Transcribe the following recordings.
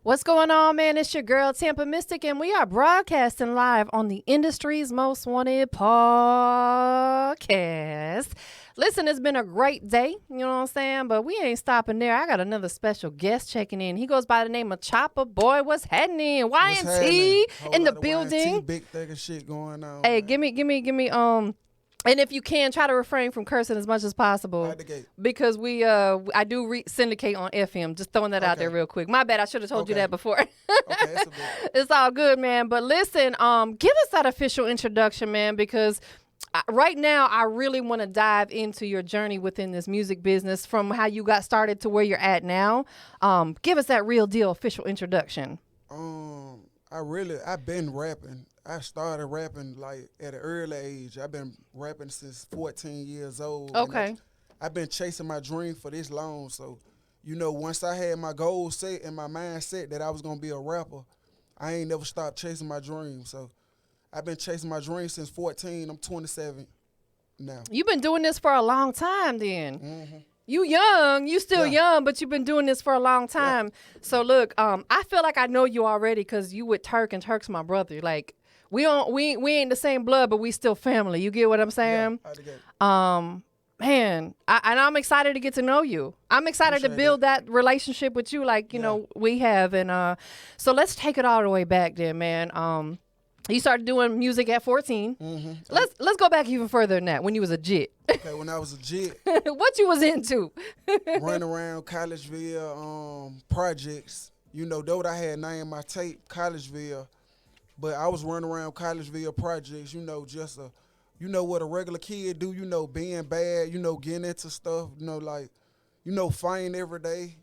What's going on, man? It's your girl, TampaMystic, and we are broadcasting live on the industry's most wanted podcast. Listen, it's been a great day, you know what I'm saying? But we ain't stopping there. I got another special guest checking in. He goes by the name of ChoppaBoy. What's happening? YNT in the building. YNT, big thing of shit going on. Hey, man. give me, and if you can, try to refrain from cursing as much as possible. Out the gate. Because I do syndicate on FM. Just throwing that out there real quick. My bad. I should have told you that before. It's all good, man. But listen, give us that official introduction, man, because right now I really want to dive into your journey within this music business from how you got started to where you're at now. Give us that real deal official introduction. I've been rapping. I started rapping like at an early age. I've been rapping since 14 years old. Okay. I've been chasing my dream for this long. So, once I had my goals set and my mind set that I was going to be a rapper, I ain't never stopped chasing my dream. So, I've been chasing my dream since 14. I'm 27 now. You've been doing this for a long time then. Mm-hmm. You young, you still young, but you've been doing this for a long time. Yeah. So look, I feel like I know you already because you with Turk, and Turk's my brother. Like we ain't the same blood, but we still family. You get what I'm saying? Yeah, man, and I'm excited to get to know you. I'm excited to build that relationship with you, like you know we have. And so let's take it all the way back then, man. You started doing music at 14. Mm-hmm. Let's go back even further than that. When you was a jit. Okay, when I was a jit. What you was into? Running around Collegeville projects. Though what I had named my tape Collegeville, but I was running around Collegeville projects. Just what a regular kid do. Being bad. Getting into stuff. Fighting every day.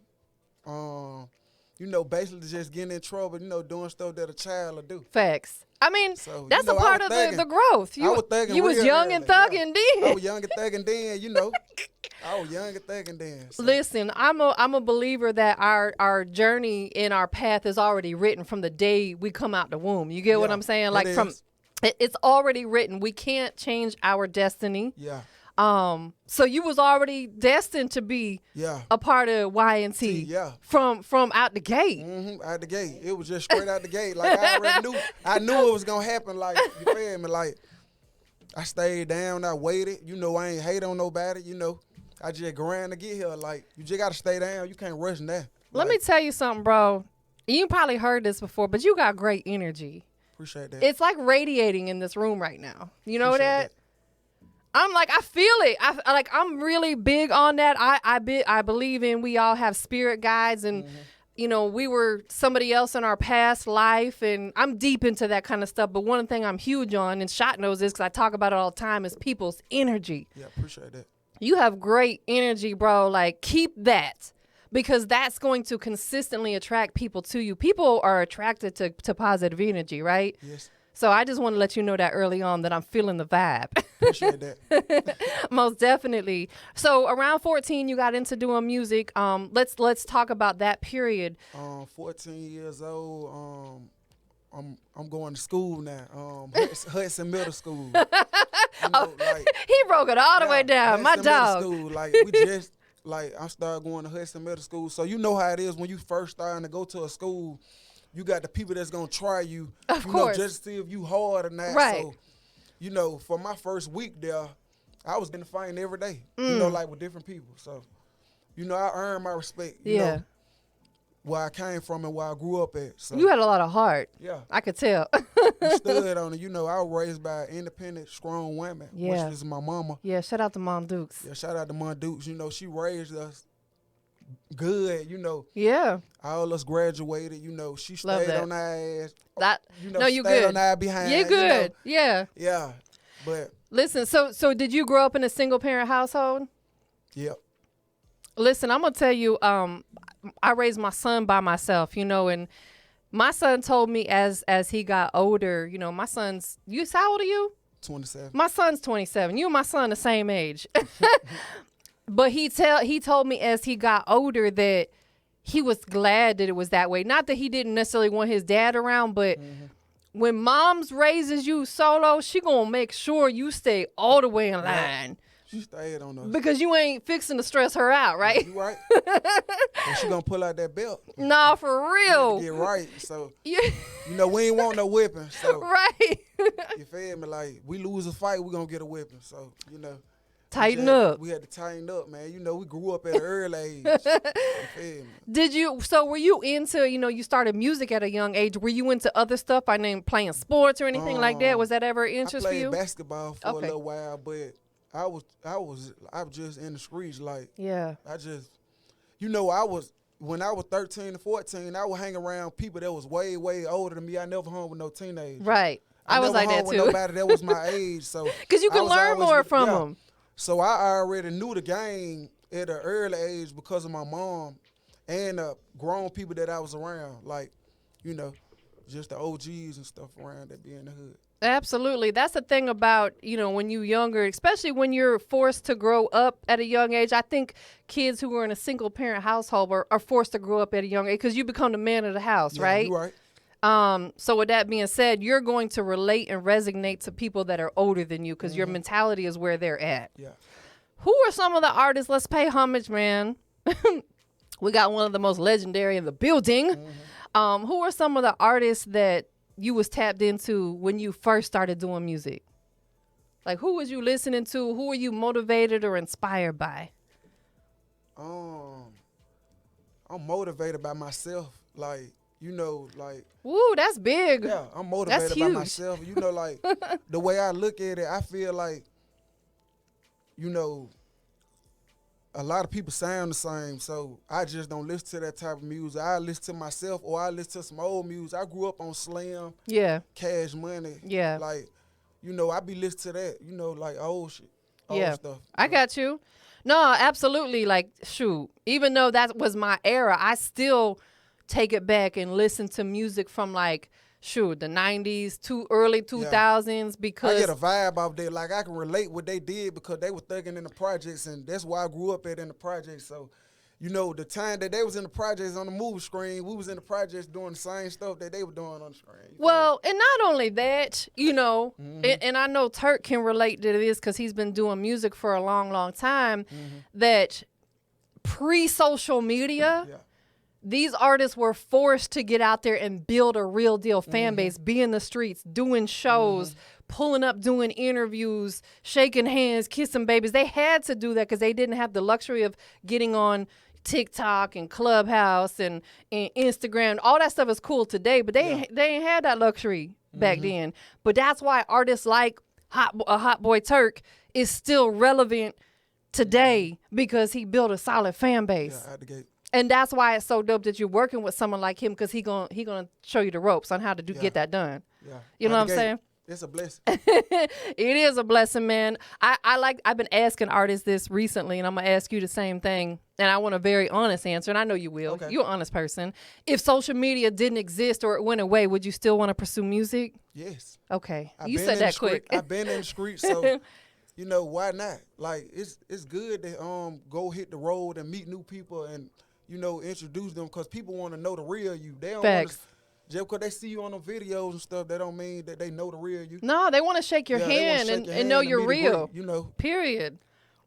Basically just getting in trouble, doing stuff that a child will do. Facts. I mean, so, that's a part of the growth. I was thugging you was young and thugging then. I was young and thugging then, I was young and thugging then. So. Listen, I'm a believer that our journey in our path is already written from the day we come out the womb. You get what I'm saying? Like it's already written. We can't change our destiny. Yeah. So you was already destined to be a part of YNT from out the gate. Mm-hmm, out the gate. It was just straight out the gate. Like I already knew. I knew it was gonna happen. Like you feel me? Like I stayed down. I waited. I ain't hate on nobody. I just grind to get here. Like you just gotta stay down. You can't rush that. Let me tell you something, bro. You probably heard this before, but you got great energy. Appreciate that. It's like radiating in this room right now. You know that? I'm like, I feel it. I'm really big on that. I believe in we all have spirit guides, and we were somebody else in our past life, and I'm deep into that kind of stuff. But one thing I'm huge on, and Shot knows this because I talk about it all the time, is people's energy. Yeah, appreciate that. You have great energy, bro. Like, keep that, because that's going to consistently attract people to you. People are attracted to positive energy, right? Yes. So I just want to let you know that early on that I'm feeling the vibe. Appreciate that. Most definitely. So around 14, you got into doing music. Let's talk about that period. 14 years old. I'm going to school now. Hudson Middle School. He broke it all the way down. My dog. Middle school. I started going to Hudson Middle School. So you know how it is when you first starting to go to a school. You got the people that's gonna try you, of course, just to see if you hard or not. Right. So, for my first week there, I was getting fighting every day. With different people. So, I earned my respect. You know, where I came from and where I grew up at. So you had a lot of heart. Yeah, I could tell. You stood on it. I was raised by an independent, strong woman, which is my mama. Yeah, shout out to Mom Dukes. Yeah, shout out to Mom Dukes. She raised us good, Yeah. All us graduated, she stayed on our ass. No, you stayed good. on our behind. You good. Yeah. Yeah. But listen, so did you grow up in a single parent household? Yep. Listen, I'm gonna tell you, I raised my son by myself, and my son told me as he got older, my son's how old are you? 27. My son's 27. You and my son the same age. But he told me as he got older that he was glad that it was that way. Not that he didn't necessarily want his dad around, but when mom's raises you solo, she gonna make sure you stay all the way in line. She stayed on us. Because you ain't fixing to stress her out, right? You right. And she gonna pull out that belt. Nah, for real. Get right. So Yeah. you know, we ain't want no whipping. So Right. you feel me? Like, we lose a fight, we gonna get a whipping. So, you know. Tighten up. We had to tighten up, man. You know, we grew up at an early age. You feel me? Were you into, you started music at a young age. Were you into other stuff? I mean, playing sports or anything like that? Was that ever an interest I for you? played basketball for a little while, but I was just in the streets. Like, yeah. I just, when I was 13 and 14, I would hang around people that was way, way older than me. I never hung with no teenagers. Right. I was like that too. With nobody that was my age. So because you can learn more from them. So I already knew the game at an early age because of my mom and grown people that I was around. Like, just the OGs and stuff around that be in the hood. Absolutely. That's the thing about, when you're younger, especially when you're forced to grow up at a young age. I think kids who are in a single parent household are forced to grow up at a young age because you become the man of the house, right? You're right. So with that being said, you're going to relate and resonate to people that are older than you because your mentality is where they're at. Yeah. Who are some of the artists? Let's pay homage, man. We got one of the most legendary in the building. Who are some of the artists that you was tapped into when you first started doing music? Like, who was you listening to? Who were you motivated or inspired by? I'm motivated by myself. Like, Woo, that's big. Yeah, I'm motivated by myself. Like, the way I look at it, I feel like, a lot of people sound the same, so I just don't listen to that type of music. I listen to myself, or I listen to some old music. I grew up on Slim, Cash Money. Yeah. Like, I be listening to that, like old shit, old stuff. I got you. No, absolutely. Like, shoot, even though that was my era, I still take it back and listen to music from like, shoot, the 90s to early 2000s because I get a vibe off there. Like, I can relate what they did because they were thugging in the projects, and that's why I grew up in the projects. So, the time that they was in the projects on the movie screen, we was in the projects doing the same stuff that they were doing on the screen. Well, and not only that, and I know Turk can relate to this because he's been doing music for a long, long time, that pre-social media, these artists were forced to get out there and build a real deal fan base, be in the streets, doing shows, pulling up, doing interviews, shaking hands, kissing babies. They had to do that because they didn't have the luxury of getting on TikTok and Clubhouse and Instagram. All that stuff is cool today, but they ain't had that luxury back then. But that's why artists like Hot Boy Turk is still relevant today because he built a solid fan base. Yeah, out the gate. And that's why it's so dope that you're working with someone like him because he gonna show you the ropes on how to get that done. Yeah. You know what I'm saying? It's a blessing. It is a blessing, man. I've been asking artists this recently, and I'm gonna ask you the same thing. And I want a very honest answer, and I know you will. Okay. You're an honest person. If social media didn't exist or it went away, would you still want to pursue music? Yes. Okay. You said that quick. I've been in the street, so why not? Like, it's good to go hit the road and meet new people and introduce them because people want to know the real you. They don't want to, just because they see you on the videos and stuff, that don't mean that they know the real you. No, they want to shake your hand and know you're real. Period.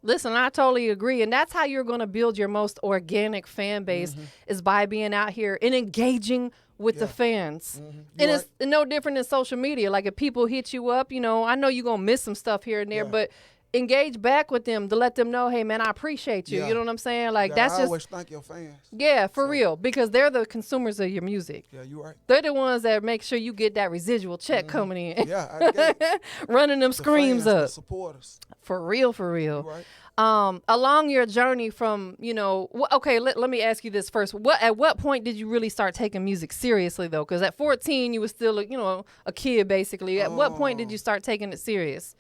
Listen, I totally agree. And that's how you're going to build your most organic fan base is by being out here and engaging with the fans. And it's no different than social media. Like, if people hit you up, I know you're going to miss some stuff here and there, but engage back with them to let them know, hey, man, I appreciate you. You know what I'm saying? Like, that's I just always thank your fans. Yeah, for real, because they're the consumers of your music. Yeah, you're right. They're the ones that make sure you get that residual check coming in. Yeah, I get it. Running them the screams fans, up. The supporters. For real, for real. You're right. Along your journey from, okay, let me ask you this first. At what point did you really start taking music seriously, though? Because at 14, you were still, a kid, basically. At what point did you start taking it serious?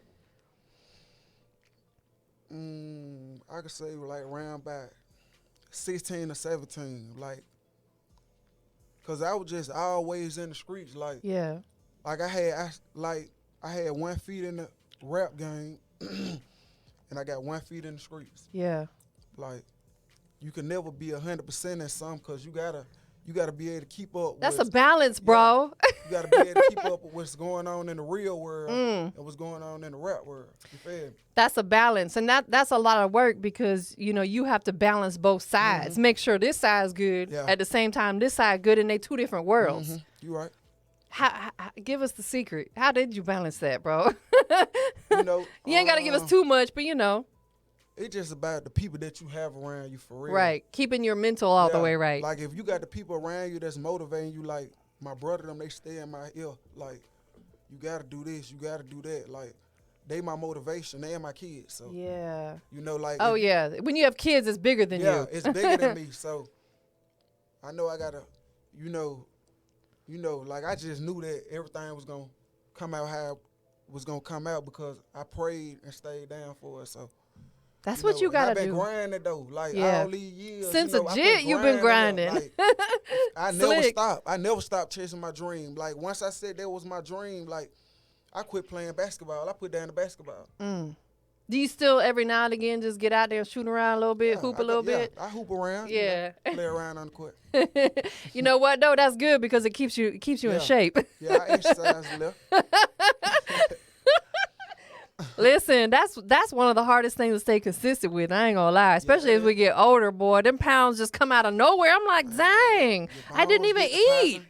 I could say like around about 16 or 17, like, cause I was just always in the streets, like, like I had 1 foot in the rap game, and I got 1 foot in the streets. Yeah. Like, you can never be 100% in something, cause you gotta you got to be able to keep up. That's with, a balance, bro. You got to be able to keep up with what's going on in the real world and what's going on in the rap world. You feel me? That's a balance, and that's a lot of work because you have to balance both sides. Make sure this side's good at the same time this side good, and they two different worlds. You right. How, give us the secret. How did you balance that, bro? You ain't got to give us too much, but it's just about the people that you have around you for real. Right, keeping your mental all the way right. Like if you got the people around you that's motivating you, like my brother, them, they stay in my ear. Like you got to do this, you got to do that. Like they my motivation, they and my kids. So yeah, like when you have kids, it's bigger than you. Yeah, it's bigger than me. So I know I gotta, like I just knew that everything was gonna come out how it was gonna come out because I prayed and stayed down for it. So that's what you gotta do. I've been do. grinding though, like all these years. Since a jit, you've been grinding. Like, I never stopped. I never stopped chasing my dream. Like once I said that was my dream, like I quit playing basketball. I put down the basketball. Do you still every now and again just get out there and shoot around a little bit, hoop a little bit? I hoop around. Yeah, play around on the court. You know what? No, that's good because it keeps you in shape. Yeah, I exercise a little. Listen, that's one of the hardest things to stay consistent with. I ain't gonna lie, especially as we get older, boy. Them pounds just come out of nowhere. I'm like, dang, I didn't even eat.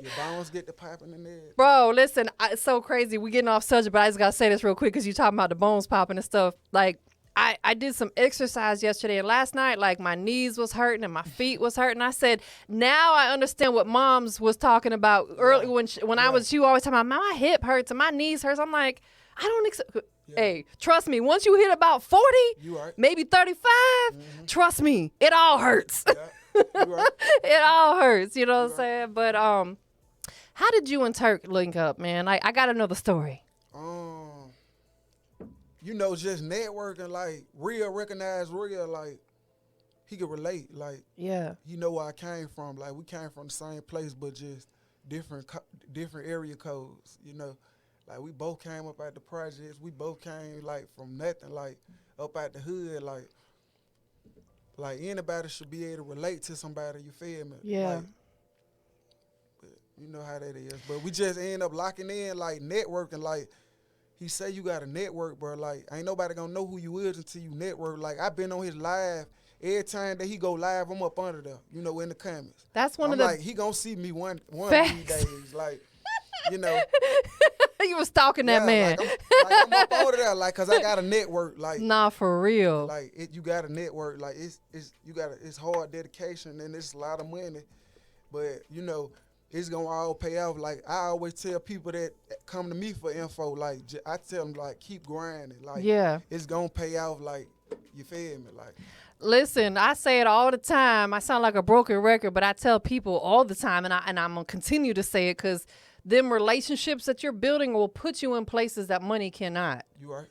Your bones get the popping in there. Bro, listen, it's so crazy. We getting off subject, but I just gotta say this real quick because you talking about the bones popping and stuff. Like, I did some exercise yesterday and last night, like my knees was hurting and my feet was hurting. I said, now I understand what moms was talking about early when I was, she always talking about my hip hurts and my knees hurts. I'm like, I don't accept. Hey, trust me, once you hit about 40, maybe 35, trust me, it all hurts. It all hurts, you know what I'm saying? But how did you and Turk link up, man? I got to know the story. Just networking, like real, recognize real, like he could relate, like he know where I came from, like we came from the same place, but just different area codes, like we both came up at the projects, we both came like from nothing, like up at the hood, like anybody should be able to relate to somebody, you feel me? Yeah. Like, but you know how that is, but we just end up locking in, like networking, like. He say you got a network, bro. Like, ain't nobody gonna know who you is until you network. Like, I been on his live. Every time that he go live, I'm up under there, in the comments. That's one I'm of the... like, he gonna see me one of these days. Like, You was stalking that man. I'm up under there, like, cause I got a network. Like, nah, for real. Like, you got a network. Like, it's hard dedication and it's a lot of money. But, it's gonna all pay off. Like I always tell people that come to me for info, like I tell them like keep grinding. Like it's gonna pay off. Like you feel me? Like listen, I say it all the time. I sound like a broken record, but I tell people all the time, and I'm gonna continue to say it because them relationships that you're building will put you in places that money cannot. You right.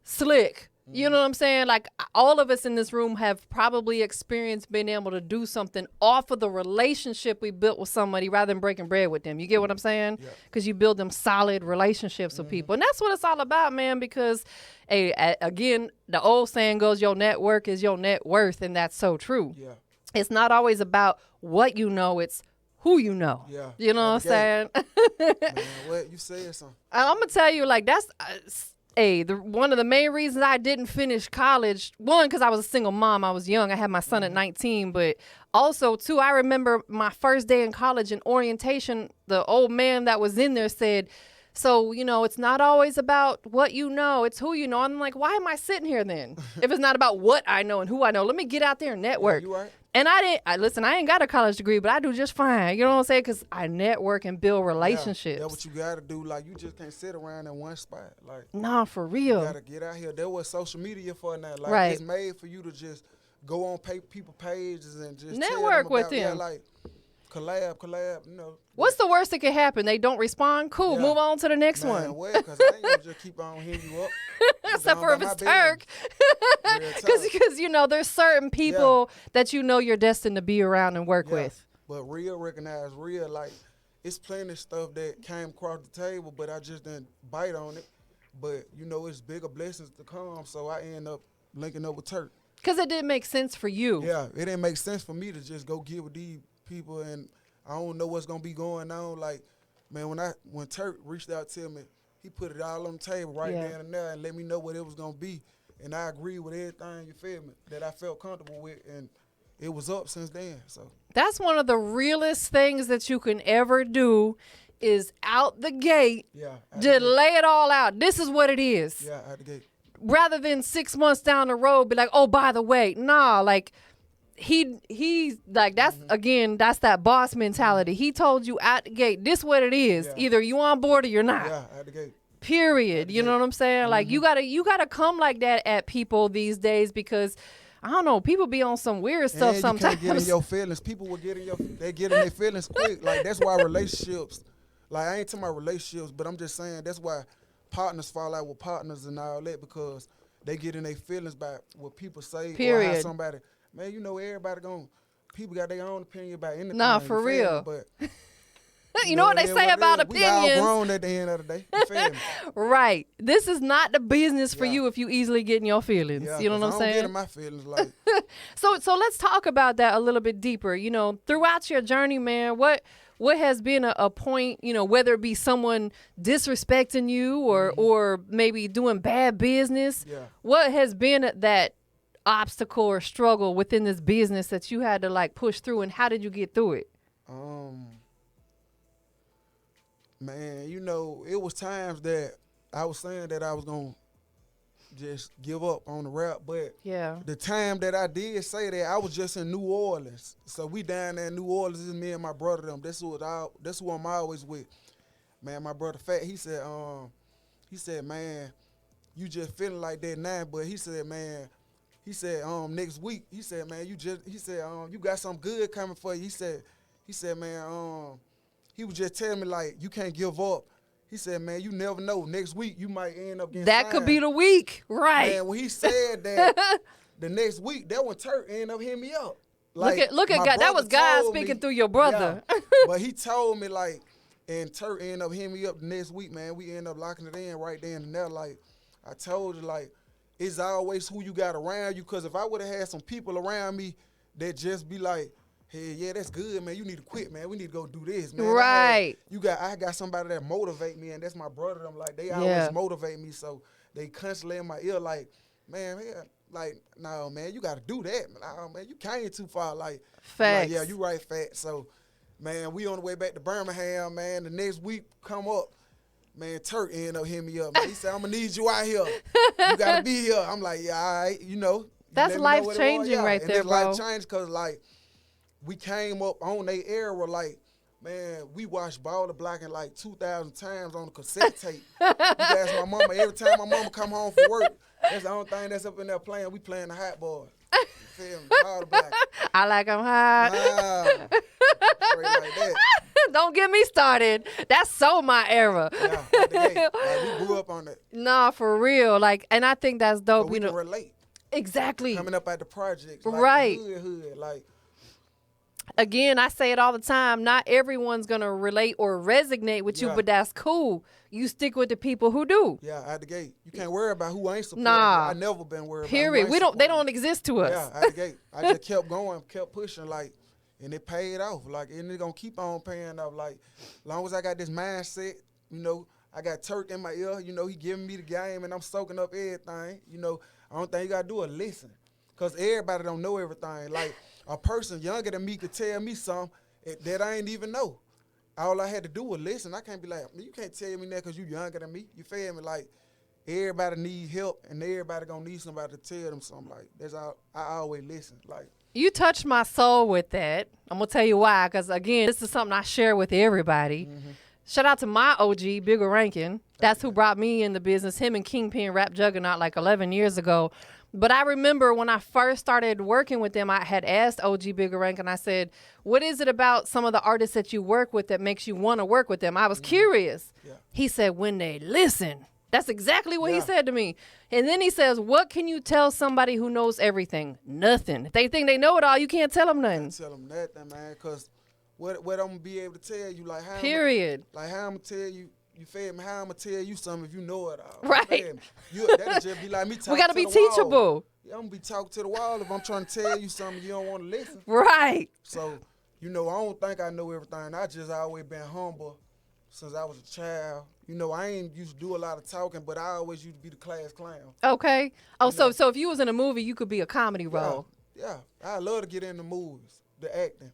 Slick. You know what I'm saying? Like all of us in this room have probably experienced being able to do something off of the relationship we built with somebody rather than breaking bread with them. You get what I'm saying? Because you build them solid relationships with people. And that's what it's all about, man, because, again, the old saying goes, your network is your net worth, and that's so true. Yeah. It's not always about what you know, it's who you know. Yeah. You know what I'm saying? Man, what? You said something. I'm going to tell you, like, that's... one of the main reasons I didn't finish college, one, because I was a single mom. I was young. I had my son at 19. But also, two, I remember my first day in college in orientation, the old man that was in there said, so, it's not always about what you know. It's who you know. I'm like, why am I sitting here then? If it's not about what I know and who I know, let me get out there and network. Yeah, you right. And I ain't got a college degree, but I do just fine. You know what I'm saying? Because I network and build relationships. That's what you got to do. Like, you just can't sit around in one spot. Like, nah, for real. You got to get out here. There was social media for now. Like, it's made for you to just go on people pages and just network with them. Yeah, like, collab, What's the worst that can happen? They don't respond? Cool, move on to the next one. Well, because I ain't going to just keep on hitting you up. Except for if it's Turk. Because, there's certain people that you're destined to be around and work with. But recognize real, like, it's plenty of stuff that came across the table, but I just didn't bite on it. But, it's bigger blessings to come, so I end up linking up with Turk. Because it didn't make sense for you. Yeah, it didn't make sense for me to just go get with these people, and I don't know what's gonna be going on. Like, man, when Turk reached out to me, he put it all on the table right then and there and let me know what it was gonna be. And I agree with everything, you feel me, that I felt comfortable with, and it was up since then. So that's one of the realest things that you can ever do is out the gate, just lay it all out. This is what it is. Yeah, out the gate. Rather than 6 months down the road, be like, oh, by the way, nah, like he's like, that's again, that's that boss mentality. He told you out the gate, this what it is. Yeah. Either you on board or you're not. Yeah, out the gate. Period. You know what I'm saying? Like you gotta come like that at people these days because I don't know, people be on some weird stuff and sometimes. You can't get in your feelings. People will get in they get in their feelings quick. Like that's why relationships, like I ain't talking about relationships, but I'm just saying that's why partners fall out with partners and all that because they get in their feelings by what people say or how somebody, man, you know everybody people got their own opinion about anything. Nah, for real. But you know what they say about opinions. We all grown at the end of the day. You feel me? Right. This is not the business for you if you easily get in your feelings. Yeah, you know what I'm saying? I don't get in my feelings like. So let's talk about that a little bit deeper. You know, throughout your journey, man, what has been a point, you know, whether it be someone disrespecting you or maybe doing bad business, what has been that obstacle or struggle within this business that you had to like push through, and how did you get through it? Man, you know, it was times that I was saying that I was going to just give up on the rap, but the time that I did say that, I was just in New Orleans. So we down there in New Orleans, it's me and my brother them. That's who I'm always with. Man, my brother Fat, he said, man, you just feeling like that now, but he said, man, next week, he said, man, you got something good coming for you. He said, man, he was just telling me, like, you can't give up. He said, man, you never know. Next week, you might end up getting signed. Could be the week. Right. Man, when he said that, the next week, that when Turk ended up hitting me up. Like, look at God. That was God speaking through your brother. Yeah, but he told me, like, and Turk ended up hitting me up the next week, man. We ended up locking it in right then and there. Like, I told you, like, it's always who you got around you. Because if I would have had some people around me that just be like, hey, yeah, that's good, man. You need to quit, man. We need to go do this, man. Right. I got somebody that motivate me, and that's my brother. I'm like, they always motivate me, so they constantly in my ear, like, man, like, no, man, you got to do that. Nah, man, you came too far. Like, facts. Like, yeah, you right, Fat. So, man, we on the way back to Birmingham, man. The next week come up, man, Turk ended up hitting me up. Man. He said, I'm going to need you out here. You got to be here. I'm like, yeah, all right, you know. That's life-changing right there, bro. It's life-changing because, like, we came up on their era, like, man, we watched Ball the Block in like 2,000 times on the cassette tape. You ask my mama, every time my mama come home from work, that's the only thing that's up in there playing. We playing the Hot Boys. You feel me? Ball the Block. I like them hot. Straight like that. Don't get me started. That's so my era. Yeah, like, we grew up on that. Nah, for real. Like, and I think that's dope. But we can relate. Exactly. Coming up at the projects. Like right. The hood, like. Again, I say it all the time. Not everyone's going to relate or resonate with you, but that's cool. You stick with the people who do. Yeah, out the gate. You can't worry about who ain't supporting. Nah. I never been worried Period. about who They don't exist to us. Yeah, out the gate. I just kept going, kept pushing, like, and it paid off. Like, and it's going to keep on paying off. Like, as long as I got this mindset, you know, I got Turk in my ear, you know, he giving me the game, and I'm soaking up everything. You know, I don't think you got to do is listen. Because everybody don't know everything. Like, a person younger than me could tell me something that I ain't even know. All I had to do was listen. I can't be like, you can't tell me that because you younger than me. You feel me? Like, everybody need help, and everybody gonna need somebody to tell them something. Like, that's all. I always listen. Like, you touched my soul with that. I'm gonna tell you why. Because again, this is something I share with everybody. Shout out to my OG, Bigger Rankin. That's who brought me in the business. Him and Kingpin Rap Juggernaut like 11 years ago. But I remember when I first started working with them, I had asked OG Bigger Rankin, I said, what is it about some of the artists that you work with that makes you want to work with them? I was curious. Yeah. He said, when they listen. That's exactly what he said to me. And then he says, what can you tell somebody who knows everything? Nothing. If they think they know it all, you can't tell them nothing. Can't tell them nothing, man, because what I'm going to be able to tell you, like, how period. Like, how I'm going to tell you. You feel me? How I'm going to tell you something if you know it all? Right. That'll just be like me talking we got to be the teachable. Wall. Yeah, I'm going to be talking to the wall if I'm trying to tell you something you don't want to listen. Right. So You know, I don't think I know everything. I just always been humble since I was a child. You know, I ain't used to do a lot of talking, but I always used to be the class clown. Okay. Oh, You know. so if you was in a movie, you could be a comedy role. Yeah, I love to get in the movies, the acting.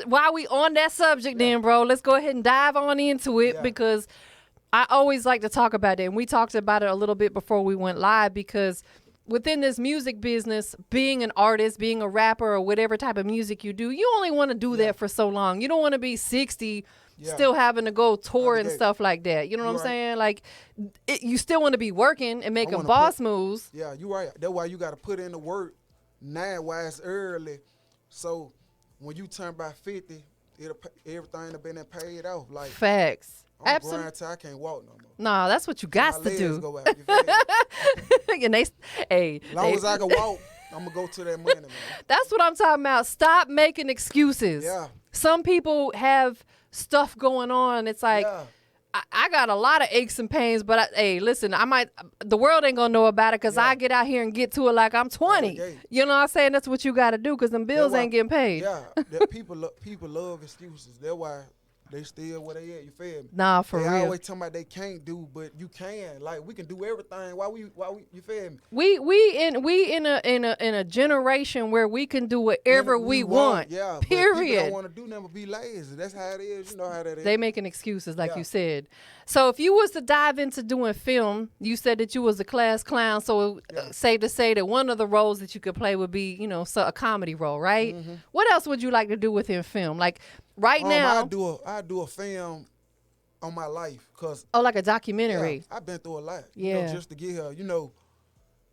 While we on that subject then, bro, let's go ahead and dive on into it because I always like to talk about it. And we talked about it a little bit before we went live because within this music business, being an artist, being a rapper or whatever type of music you do, you only want to do that for so long. You don't want to be 60 still having to go tour and stuff like that. You know what I'm saying? Like, you still want to be working and making boss moves. Yeah, you're right. That's why you got to put in the work now while it's early. So when you turn by 50, everything have been paid off. Like facts. I'm Absolutely. grind till I can't walk no more. Nah, that's what you got to do. Go out, you feel me? And as long as I can walk, I'm gonna go to that money, man. That's what I'm talking about. Stop making excuses. Yeah. Some people have stuff going on. It's like I got a lot of aches and pains, but hey, listen, the world ain't gonna know about it because I get out here and get to it like I'm 20. You know what I'm saying? That's what you got to do because them bills ain't getting paid. Yeah, people love excuses. That's why they still where they at. You feel me? Nah, for real. They always talking about they can't do, but you can. Like we can do everything. Why we you feel me? We in a generation where we can do whatever we want. Yeah. Period. But people don't want to do nothing but be lazy. That's how it is. You know how that is. They making excuses, like you said. So if you was to dive into doing film, you said that you was a class clown. So safe to say that one of the roles that you could play would be, a comedy role, right? Mm-hmm. What else would you like to do within film? Like right now, I do a film on my life, cause like a documentary. I've been through a lot. Yeah, just to get here.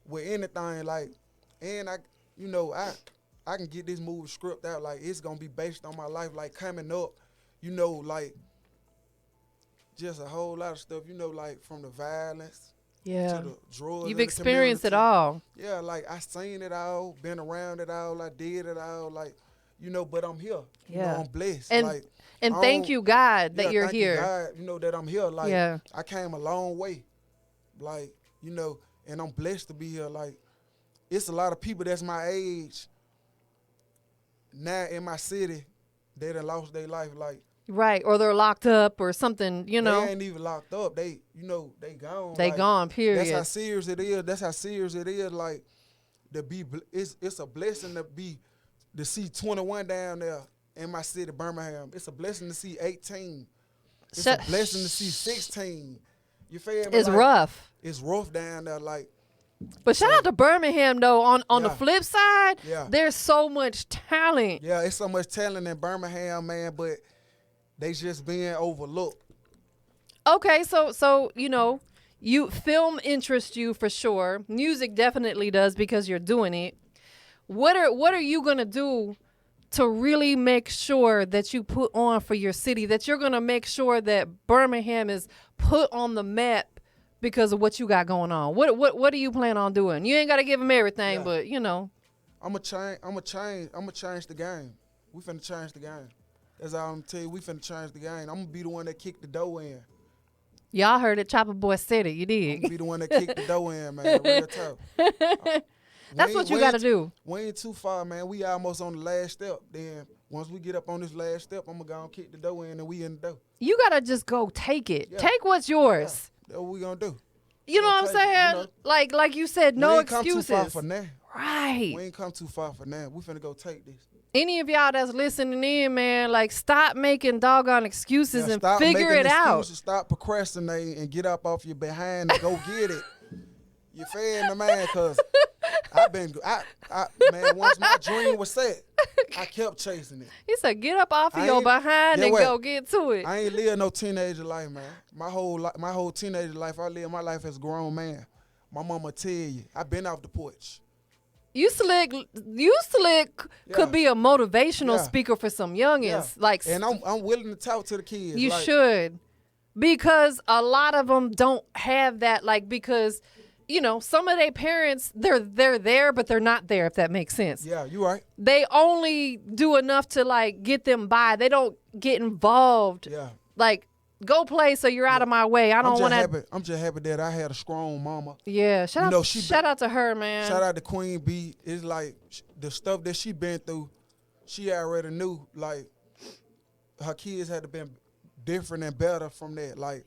With anything like, and I can get this movie script out like it's gonna be based on my life, like coming up. Like just a whole lot of stuff. Like from the violence. Yeah. To the drugs. You've experienced it all. Yeah, like I seen it all, been around it all, I did it all, like. But I'm here. I'm blessed. And thank you, God, that you're here. Thank you, God, that I'm here. Like, I came a long way. Like, and I'm blessed to be here. Like, it's a lot of people that's my age now in my city that done lost their life. Like, right, or they're locked up or something, They ain't even locked up. They gone. They gone, period. That's how serious it is. Like, it's a blessing to see 21 down there in my city, Birmingham. It's a blessing to see 18. It's a blessing to see 16. You feel me? It's rough. It's rough down there, like. But shout out to Birmingham, though. On the flip side, there's so much talent. Yeah, it's so much talent in Birmingham, man, but they just being overlooked. Okay, so you film interests you for sure. Music definitely does because you're doing it. What are you gonna do to really make sure that you put on for your city, that you're gonna make sure that Birmingham is put on the map because of what you got going on? What do you plan on doing? You ain't gotta give them everything, but I'ma change the game. We finna change the game. That's all I'm tell you. We finna change the game. I'm gonna be the one that kicked the door in. Y'all heard it. ChoppaBoy said it. You did. I'm gonna be the one that kicked the door in, man. Real tough. That's what you got to do. We ain't too far, man. We almost on the last step. Then once we get up on this last step, I'm going to go and kick the door in and we in the door. You got to just go take it. Yeah. Take what's yours. Yeah. That's what we going to do. You know what I'm saying? Like you said, no excuses. We ain't come too far for now. Right. We ain't come too far for now. We finna go take this. Any of y'all that's listening in, man, like stop making doggone excuses and figure it out. Stop procrastinating and get up off your behind and go get it. You feel me, man? Because man, once my dream was set, I kept chasing it. He said, get up off of your behind and go get to it. I ain't live no teenager life, man. My whole teenager life, I live my life as a grown man. My mama tell you, I been off the porch. You slick could be a motivational speaker for some youngins. Like, and I'm willing to talk to the kids. You should. Because a lot of them don't have that, because some of their parents, they're there, but they're not there, if that makes sense. Yeah, you're right. They only do enough to, get them by. They don't get involved. Yeah. Go play so you're out of my way. I don't want to. I'm just happy that I had a strong mama. Yeah, shout out to her, man. Shout out to Queen B. It's like the stuff that she been through, she already knew like her kids had to been different and better from that. Like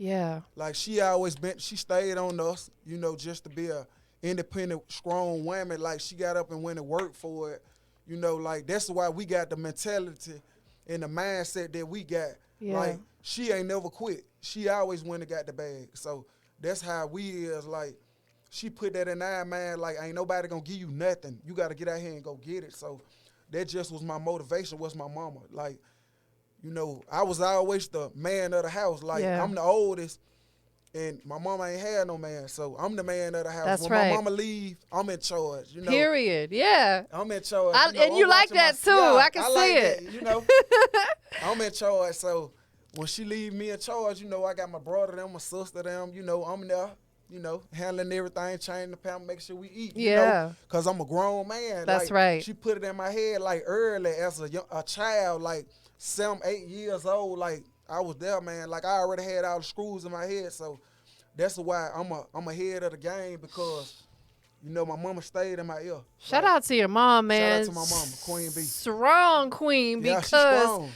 she stayed on us, you know, just to be a independent, strong woman. Like she got up and went and worked for it. You know, like that's why we got the mentality and the mindset that we got. Yeah. Like she ain't never quit. She always went and got the bag. So that's how we is. Like she put that in our mind. Like ain't nobody gonna give you nothing. You got to get out here and go get it. So that just was my motivation. Was my mama. Like, you know, I was always the man of the house. Like I'm the oldest. And my mama ain't had no man, so I'm the man of the house. That's when right. my mama leave, I'm in charge. You know, Period. Yeah. I'm in charge. And you like that too. I can see it. That, you know, I'm in charge. So when she leave me in charge, you know, I got my brother, them, my sister, them. You know, I'm there. You know, handling everything, changing the pound, make sure we eat. You know, because I'm a grown man. That's like, right. She put it in my head like early as a child, like 7, 8 years old. Like I was there, man. Like I already had all the screws in my head, so. That's why I'm ahead of the game because, you know, my mama stayed in my ear. Shout out to your mom, man. Shout out to my mama, Queen B. Strong queen Yeah, because, she's strong.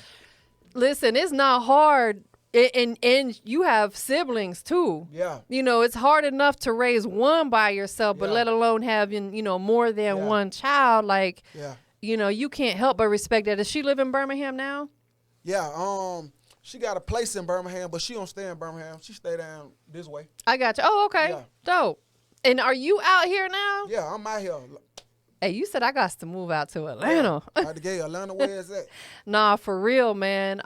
Listen, it's not hard. And you have siblings too. Yeah. You know, it's hard enough to raise one by yourself, but let alone having, you know, more than one child. Like, you know, you can't help but respect that. Does she live in Birmingham now? Yeah. She got a place in Birmingham, but she don't stay in Birmingham. She stay down this way. I got you. Oh, okay. Yeah. Dope. And are you out here now? Yeah, I'm out here. Hey, you said I got to move out to Atlanta. Out the gate, Atlanta, where is that? Nah, for real, man.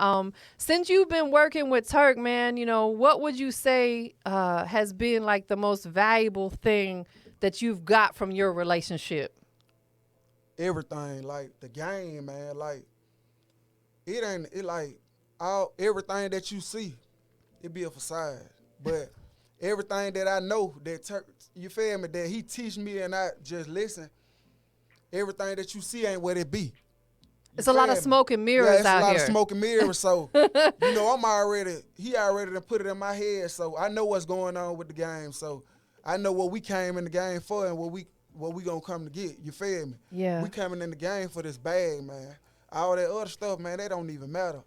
Since you've been working with Turk, man, you know, what would you say has been like the most valuable thing that you've got from your relationship? Everything, like the game, man. Like everything that you see, it be a facade. But everything that I know that you feel me, that he teach me and I just listen, everything that you see ain't what it be. It's a lot of smoke and mirrors out here. Yeah, it's a lot of smoke and mirrors. So, you know, he already done put it in my head. So I know what's going on with the game. So I know what we came in the game for and what we gonna come to get. You feel me? Yeah. We coming in the game for this bag, man. All that other stuff, man, that don't even matter.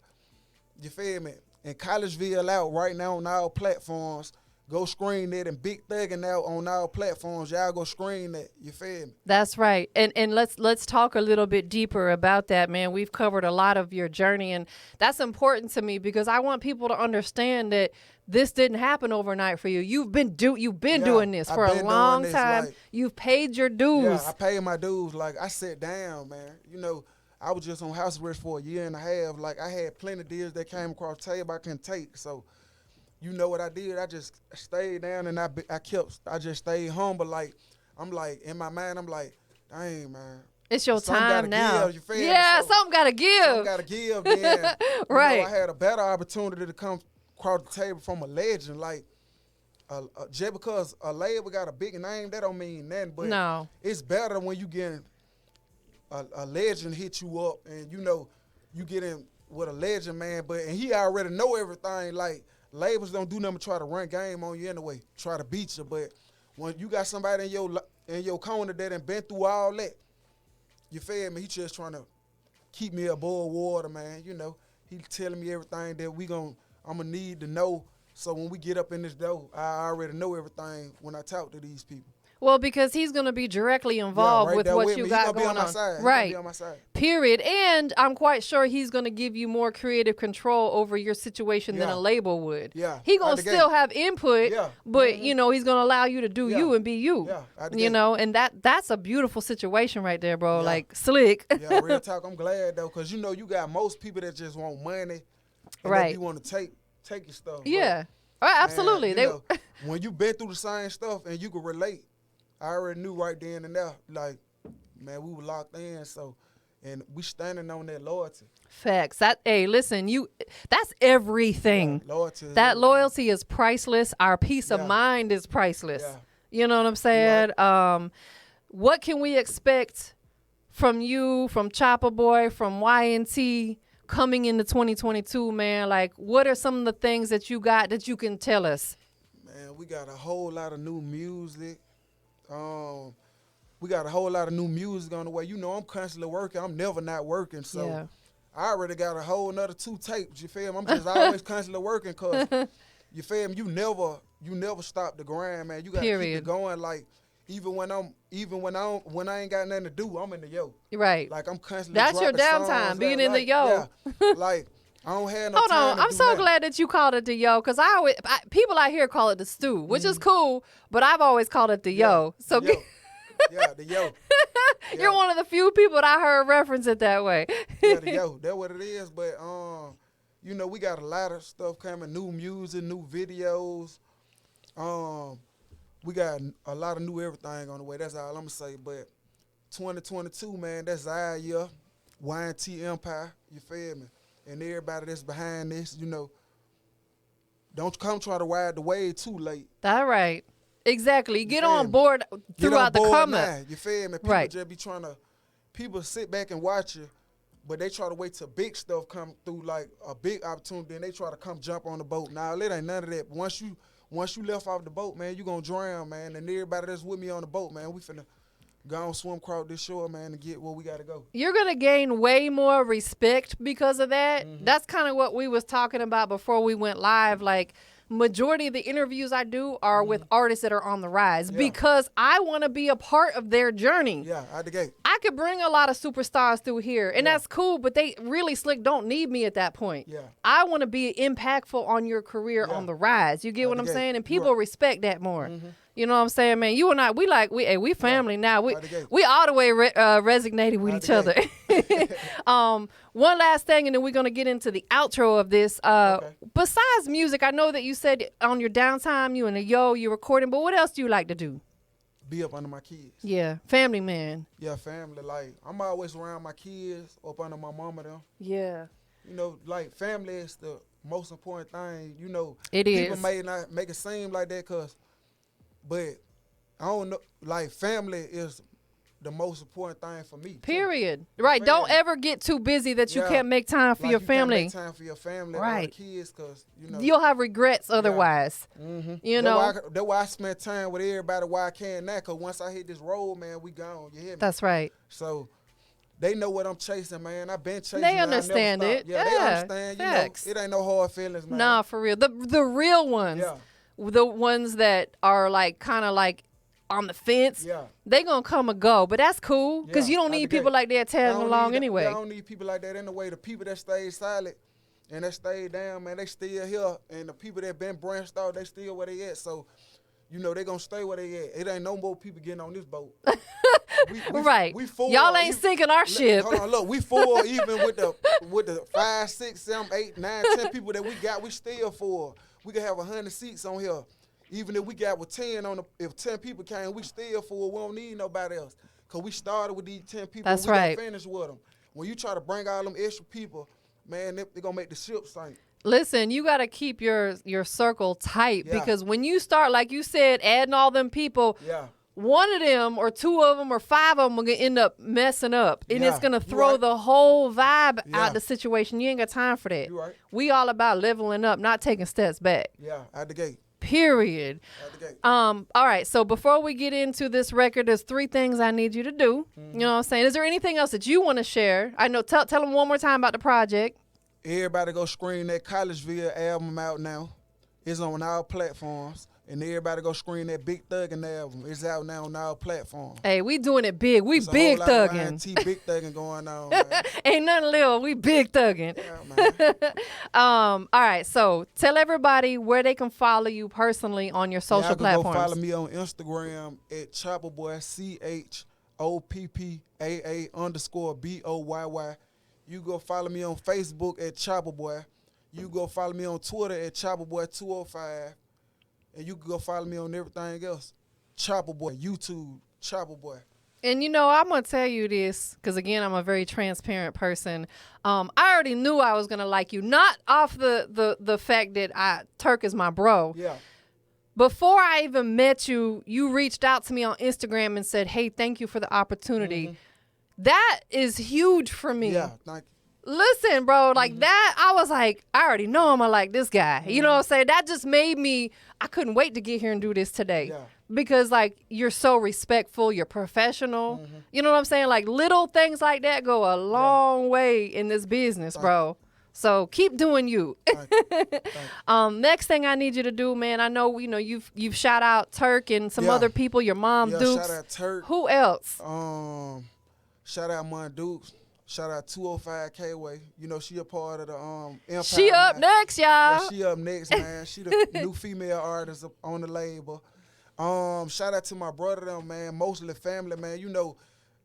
You feel me? And Collegeville out right now on all platforms. Go screen that, and Big Thuggin' out on all platforms. Y'all go screen that. You feel me? That's right. And let's talk a little bit deeper about that, man. We've covered a lot of your journey, and that's important to me because I want people to understand that this didn't happen overnight for you. You've been doing this for a long time. Like, you've paid your dues. Yeah, I paid my dues. Like I sat down, man. You know, I was just on house arrest for a year and a half. Like I had plenty of deals that came across the table I couldn't take. So, you know what I did? I just stayed down and I just stayed humble. Like I'm like in my mind, I'm like, dang, man. It's your time now. Give, you feel yeah, me? So, something gotta give. Something gotta give. Then, right. You know, I had a better opportunity to come across the table from a legend. Like just because a label got a big name, that don't mean nothing. But no, it's better when you get a legend hit you up and you know you get in with a legend, man. And he already know everything. Like labels don't do nothing but try to run game on you anyway, try to beat you. But when you got somebody in your corner that done been through all that, you feel me? He just trying to keep me above water, man. You know, he telling me everything that I'm gonna need to know. So when we get up in this door, I already know everything when I talk to these people. Well, because he's going to be directly involved with what you got going on. Right. He's gonna be on my side. Period. And I'm quite sure he's going to give you more creative control over your situation than a label would. Yeah. He's going to still have input, but, you know, he's going to allow you to do you and be you. Yeah. You know, and that's a beautiful situation right there, bro. Yeah. Like, slick. Yeah, real talk. I'm glad, though, because, you know, you got most people that just want money. And right. You want to take your stuff. Yeah. Right, absolutely. Man, know, when you been through the same stuff and you can relate, I already knew right then and there, like, man, we were locked in, so, and we standing on that loyalty. Facts. Hey, listen, that's everything. Yeah, loyalty. That loyalty is priceless. Our peace of mind is priceless. Yeah. You know what I'm saying? Right. What can we expect from you, from ChoppaBoy, from YNT coming into 2022, man? Like, what are some of the things that you got that you can tell us? Man, we got a whole lot of new music. we got a whole lot of new music on the way. You know, I'm constantly working. I'm never not working. So Yeah. I already got a whole nother 2 tapes. You feel me? I'm just always constantly working because, you feel me? You never stop the grind, man. You got to keep Period. it going. Like, when I ain't got nothing to do, I'm in the yo. Right. Like, I'm constantly That's your dropping downtime, songs, being in the yo. Yeah. Like, I don't have no Hold time on, to I'm do so nothing. glad that you called it the yo, because people out here call it the stew, which is cool, but I've always called it the yo. So yo. Yeah, the yo. you're one of the few people that I heard reference it that way. Yeah, the yo. That's what it is. But you know, we got a lot of stuff coming, new music, new videos. We got a lot of new everything on the way. That's all I'm gonna say. But 2022, man, that's our year. YNT Empire, you feel me? And everybody that's behind this, you know, don't come try to ride the wave too late. All right. Exactly. Get feel on me? board throughout Get on the board come now, up. you feel me? People Right. just be trying to, people sit back and watch you, but they try to wait till big stuff come through, like a big opportunity, and they try to come jump on the boat. Now, it ain't none of that. Once you left off the boat, man, you gonna drown, man. And everybody that's with me on the boat, man, we finna go and swim across this shore, man, and get where we gotta go. You're going to gain way more respect because of that. That's kind of what we was talking about before we went live. Like, majority of the interviews I do are with artists that are on the rise because I want to be a part of their journey. Yeah, out the gate. I could bring a lot of superstars through here, and that's cool, but they really slick don't need me at that point. Yeah. I want to be impactful on your career on the rise. You get what I'm gate. saying? And people respect that more. You know what I'm saying, man? You and I, we family now. We all the way resonated with each other. One last thing, and then we're gonna get into the outro of this. Besides music, I know that you said on your downtime, you and the yo, you recording. But what else do you like to do? Be up under my kids. Yeah, family man. Yeah, family. Like, I'm always around my kids, up under my mama them. Yeah. You know, like, family is the most important thing. You know, It people is. may not make it seem like that, but I don't know. Like, family is the most important thing for me. Period. Right. Don't ever get too busy that you can't make time for like your you can't family. make time for your family or Right. the kids, cause you know You'll have regrets otherwise. You know. That's why I spend time with everybody while I can now. Cause once I hit this road, man, we gone. You hear me? That's right. So they know what I'm chasing, man. I've been chasing. They I never understand stopped. it. Yeah, they Yeah, understand. facts. You know, it ain't no hard feelings, man. Nah, for real. The real ones. Yeah. The ones that are like kind of like on the fence. Yeah. They gonna come and go, but that's cool because Yeah, you don't out need the people gate. like that tagging along anyway. I don't need people like that anyway. The people that stayed silent and that stayed down, man, they still here. And the people that been branched out, they still where they at. So, you know, they gonna stay where they at. It ain't no more people getting on this boat. Right. We full. Y'all ain't sinking our ship. Hold on, look, we full even with the 5, 6, 7, 8, 9, 10 people that we got. We still full. We can have 100 seats on here. Even if we got with 10 if 10 people came, we still full. We don't need nobody else. Cause we started with these 10 people. That's and we right. gonna finish with them. When you try to bring all them extra people, man, they gonna make the ship sink. Listen, you got to keep your circle tight Yeah. because when you start, like you said, adding all them people, Yeah. one of them or two of them or five of them will end up messing up. And it's Yeah, going to you throw right. the whole vibe Yeah. out the situation. You ain't got time for that. You right. We all about leveling up, not taking steps back. Yeah, out the gate. Period. Out the gate. All right. So before we get into this record, there's 3 things I need you to do. You know what I'm saying? Is there anything else that you want to share? I know. Tell them one more time about the project. Everybody go screen that Collegeville album out now. It's on all platforms. And everybody go screen that Big Thuggin' album. It's out now on all platforms. Hey, we doing it big. We It's a big whole lot of thugging. YNT big thugging going on, man. Ain't nothing little. We big thugging. Yeah, man. All right. So tell everybody where they can follow you personally on your social Y'all can platforms. go follow me on Instagram at ChoppaBoy, ChoppaBoy. You go follow me on Facebook at ChoppaBoy. You go follow me on Twitter at ChoppaBoy205. And you can go follow me on everything else. ChoppaBoy, YouTube, ChoppaBoy. And, you know, I'm going to tell you this because, again, I'm a very transparent person. I already knew I was going to like you, not off the fact that Turk is my bro. Yeah. Before I even met you, you reached out to me on Instagram and said, hey, thank you for the opportunity. That is huge for me. Yeah, thank you. Listen, bro, like that, I was like, I already know him. I like this guy. You know what I'm saying? That just made me, I couldn't wait to get here and do this today. Yeah. Because, like, you're so respectful, you're professional. You know what I'm saying? Like, little things like that go a long way in this business, bro. So keep doing you. Next thing I need you to do, man, I know, you know, you've shout out Turk and some other people, your mom, Dukes. Shout out Turk. Who else? Shout out Mom Dukes. Shout out 205 K-Way. You know, she a part of the Empire. She up next, y'all. Yeah, she up next, man. She the new female artist on the label. Shout out to my brother, them, man. Mostly family, man. You know,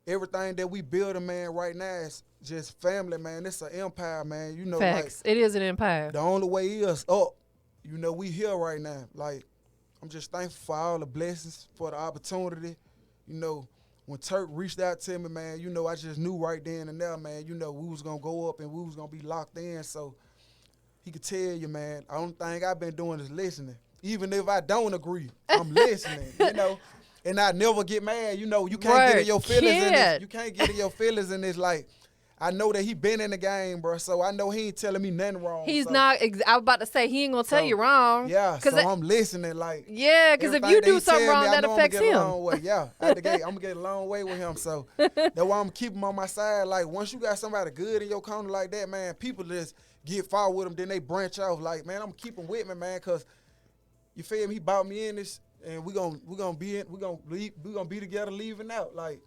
everything that we building, man, right now is just family, man. It's an empire, man. You know, Facts. Like, it is an empire. The only way is up. You know, we here right now. Like, I'm just thankful for all the blessings, for the opportunity. You know, when Turk reached out to me, man, you know, I just knew right then and there, man, you know, we was going to go up and we was going to be locked in. So he could tell you, man, the only thing I've been doing is listening. Even if I don't agree, I'm listening, you know. And I never get mad. You know, you can't get in your feelings in this. You can't get in your feelings in this. Like, I know that he been in the game, bro, so I know he ain't telling me nothing wrong. He's not, I was about to say, he ain't going to tell you wrong. Yeah, so I'm listening, like. Yeah, because if you do something wrong, that affects him. Yeah, out the gate, I'm going to get a long way with him, so that's why I'm keeping him on my side. Like, once you got somebody good in your corner like that, man, people just get far with them, then they branch off. Like, man, I'm going to keep him with me, man, because, you feel me, he bought me in this, and we gonna be together leaving out. Like,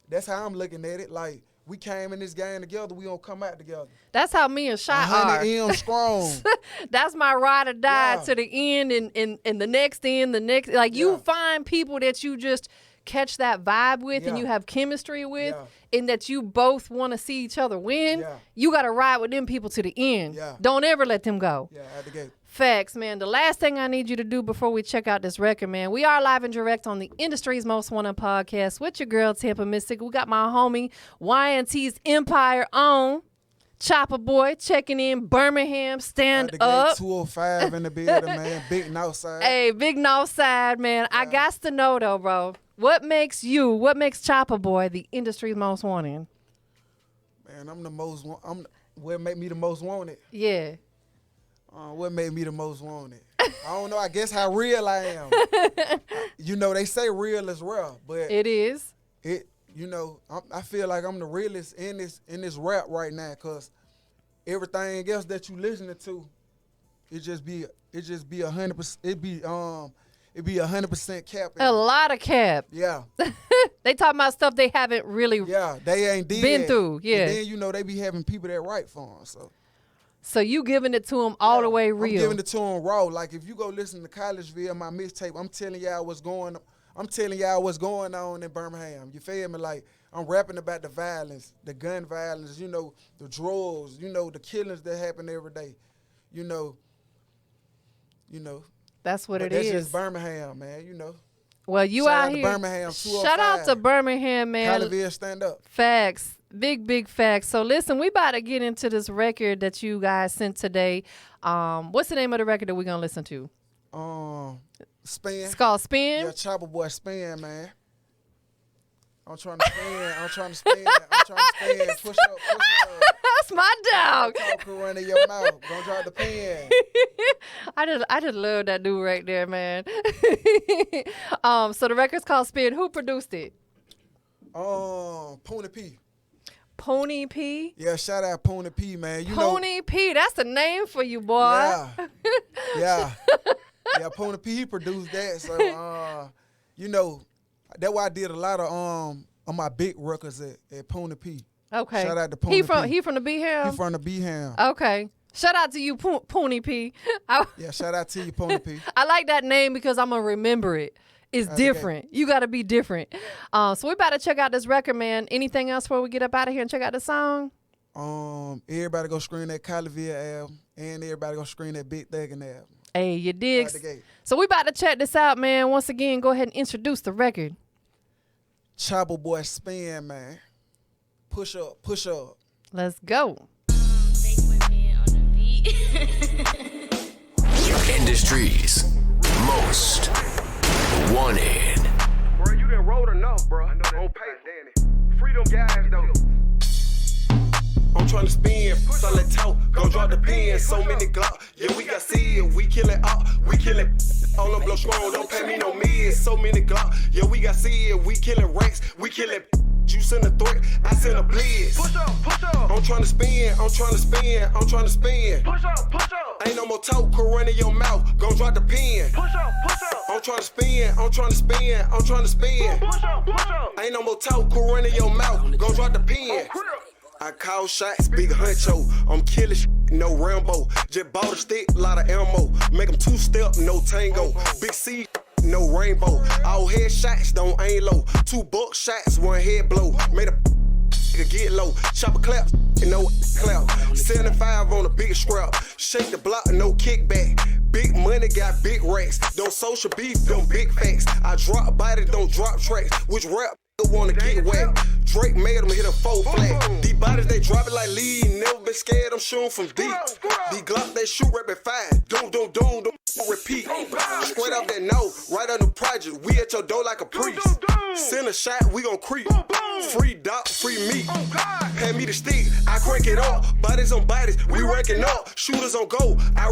that's how I'm looking at it. Like, we came in this game together, we gonna come out together. That's how me and Shot are. 100 M strong. That's my ride or die to the end and the next end, the next. Like, you find people that you just catch that vibe with and you have chemistry with and that you both want to see each other win. You got to ride with them people to the end. Don't ever let them go. Yeah, at the gate. Facts, man. The last thing I need you to do before we check out this record, man, we are live and direct on the industry's most wanted podcast with your girl, TampaMystic. We got my homie, YNT's Empire on, ChoppaBoy, checking in, Birmingham, stand up. 205 in the building, man. Big Northside. Hey, Big Northside, man. I got to know, though, bro, what makes ChoppaBoy the industry's most wanted? Man, what make me the most wanted? Yeah. What made me the most wanted? I don't know. I guess how real I am. You know, they say real is rare, but it is. You know, I feel like I'm the realest in this rap right now, cause everything else that you listening to, it be 100%. It be 100% cap. A lot of cap. Yeah. They talking about stuff they haven't really. Yeah, they ain't been through. Yeah. And then you know they be having people that write for them, so. So you giving it to them all the way real. I'm giving it to them raw. Like, if you go listen to Collegeville, my mixtape, I'm telling y'all what's going on in Birmingham. You feel me? Like, I'm rapping about the violence, the gun violence, you know, the drugs, you know, the killings that happen every day. You know. That's what it is. That's just Birmingham, man, you know. Well, you Shout out out here. To Birmingham, Shout out to Birmingham, man. Collegeville, stand up. Facts. Big facts. So listen, we about to get into this record that you guys sent today. What's the name of the record that we're gonna listen to? Spin. It's called Spin. Yeah, ChoppaBoy Spin, man. I'm trying to spin. Push up. That's my dog. Talk run in your mouth. Don't drop the pen. I just love that dude right there, man. So the record's called Spin. Who produced it? Pony P. Pony P? Yeah, shout out Pony P, man. Pony P, that's the name for you, boy. Yeah. Yeah, Pony P, he produced that. So, you know, that's why I did a lot of on my big records at Pony P. Okay. Shout out to Pony P. He from the B-Ham? He from the B-Ham. Okay. Shout out to you, Pony P. Yeah, shout out to you, Pony P. I like that name because I'm going to remember it. It's different. You got to be different. So we about to check out this record, man. Anything else before we get up out of here and check out the song? Everybody go screen that Collegeville album, and everybody go screen that Big Thuggin' album. Hey, you digs. So we about to check this out, man. Once again, go ahead and introduce the record. ChoppaBoy Spin, man. Push up. Let's go. Industries most wanted. Bro, you done wrote enough, bro. I know that on paper, Danny. Freedom guys, though. I'm tryna spin. So let talk, gon' drop the pen. So many Glock, yeah, we got see it. We kill it up, we kill it. All them blow strong, don't pay me no mids. So many Glock, yeah, we got see it. We killing racks, we killing. You send a threat, I send a blitz. Push up, push up. I'm tryna spin, I'm tryna spin, I'm tryna spin. Push up, push up. Ain't no more talk, could run in your mouth, gon' drop the pen. Push up, push up. I'm tryna spin, I'm tryna spin, I'm tryna spin. Push up, push up. Ain't no more talk, could run in your mouth, gon' drop the pen. I call shots, big huncho. I'm killing no Rambo. Just bought a stick, lot of ammo. Make them two-step, no tango. Big C, no rainbow. All head shots, don't aim low. 2 buck shots, 1 head blow. Made a nigga get low. Chopper clap, no clap. 75 on a big scrap. Shake the block, no kickback. Big money got big racks. Don't social beef, them big facts. I drop bodies, don't drop tracks. Which rap wanna get whacked? Drake made them hit a 4 flat. These bodies, they drop it like lead. Never been scared, I'm shooting from deep. These Glock, they shoot rapid fire. Don't repeat. Straight off that note, right on the project. We at your door like a priest. Send a shot, we gon' creep. Free doc, free meat. Hand me the stick, I crank it up. Bodies on bodies, we ranking up. Shooters on go, I